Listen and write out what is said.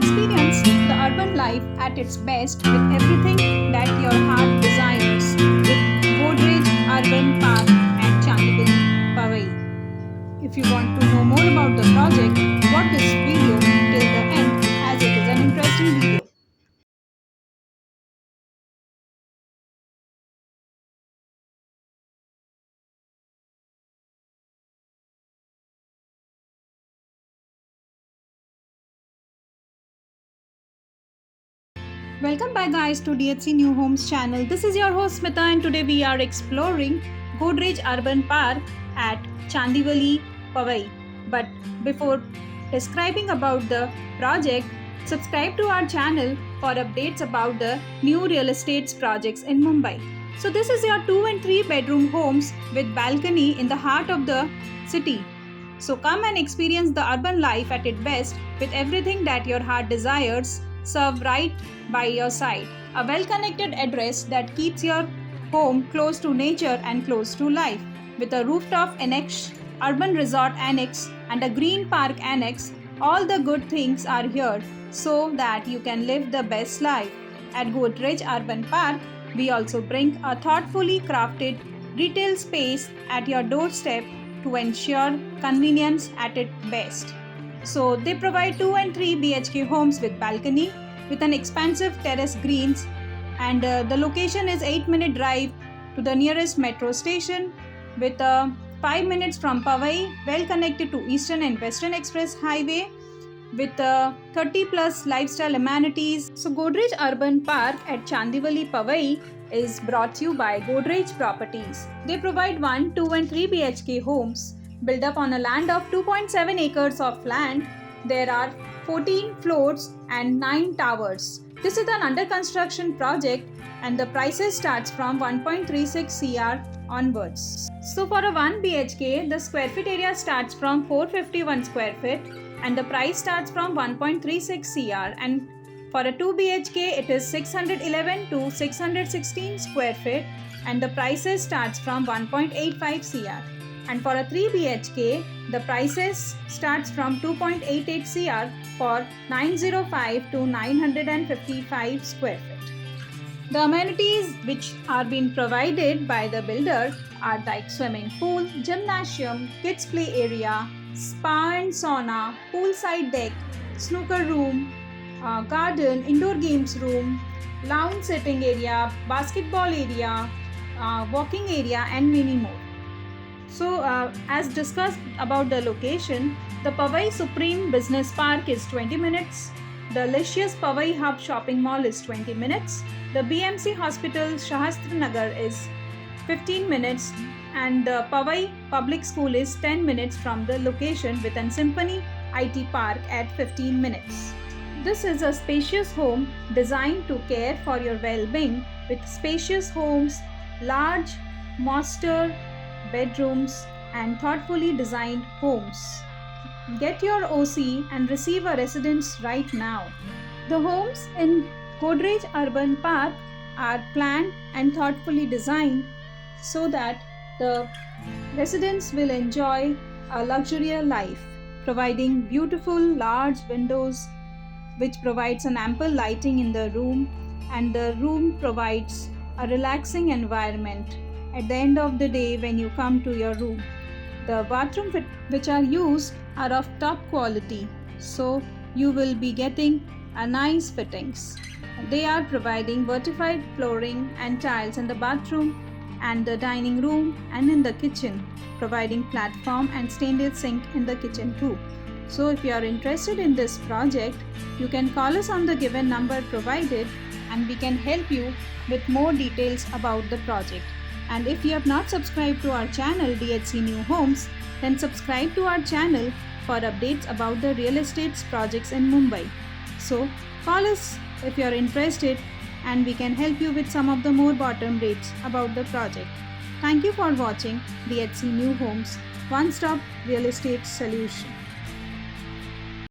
experience the urban life at its best with everything that your heart desires with Godrej Urban Park at Chandivali Powai. If you want to know more about the project, watch this video till the end as it is an interesting video. Welcome back guys to DHC New Homes channel. This is your host Smita and today we are exploring Godrej Urban Park at Chandivali Powai. But before describing about the project, subscribe to our channel for updates about the new real estate projects in Mumbai. So this is your 2 and 3 bedroom homes with balcony in the heart of the city. So come and experience the urban life at its best with everything that your heart desires served right by your side. A well-connected address that keeps your home close to nature and close to life. With a rooftop annex, urban resort annex and a green park annex, all the good things are here so that you can live the best life. At Godrej Urban Park, we also bring a thoughtfully crafted retail space at your doorstep to ensure convenience at its best. So they provide 2 and 3 BHK homes with balcony with an expansive terrace greens and the location is 8-minute drive to the nearest metro station with 5 minutes from Powai, well connected to Eastern and Western Express Highway with 30 plus lifestyle amenities. So Godrej Urban Park at Chandivali Powai is brought to you by Godrej Properties. They provide 1, 2 and 3 BHK homes built up on a land of 2.7 acres of land. There are 14 floors and 9 towers. This is an under construction project and the prices starts from 1.36 CR onwards. So for a 1 BHK, the square feet area starts from 451 square feet and the price starts from 1.36 CR, and for a 2 BHK it is 611 to 616 square feet and the prices starts from 1.85 CR. And for a 3 BHK, the prices starts from 2.88 CR for 905 to 955 square feet. The amenities which are being provided by the builder are like swimming pool, gymnasium, kids play area, spa and sauna, poolside deck, snooker room, garden, indoor games room, lounge sitting area, basketball area, walking area and many more. So as discussed about the location, the Powai Supreme Business Park is 20 minutes, the Licious Powai Hub Shopping Mall is 20 minutes, the BMC Hospital Shahastra Nagar is 15 minutes and the Powai Public School is 10 minutes from the location with an Symphony IT Park at 15 minutes. This is a spacious home designed to care for your well-being with spacious homes, large master bedrooms and thoughtfully designed homes. Get your OC and receive a residence right now. The homes in Godrej Urban Park are planned and thoughtfully designed so that the residents will enjoy a luxurious life, providing beautiful large windows which provides an ample lighting in the room, and the room provides a relaxing environment at the end of the day when you come to your room. The bathrooms which are used are of top quality, so you will be getting a nice fittings. They are providing vertified flooring and tiles in the bathroom and the dining room and in the kitchen, providing platform and stainless sink in the kitchen too. So if you are interested in this project, you can call us on the given number provided and we can help you with more details about the project. And if you have not subscribed to our channel DHC New Homes, then subscribe to our channel for updates about the real estate projects in Mumbai. So call us if you are interested and we can help you with some of the more bottom rates about the project. Thank you for watching DHC New Homes, one-stop real estate solution.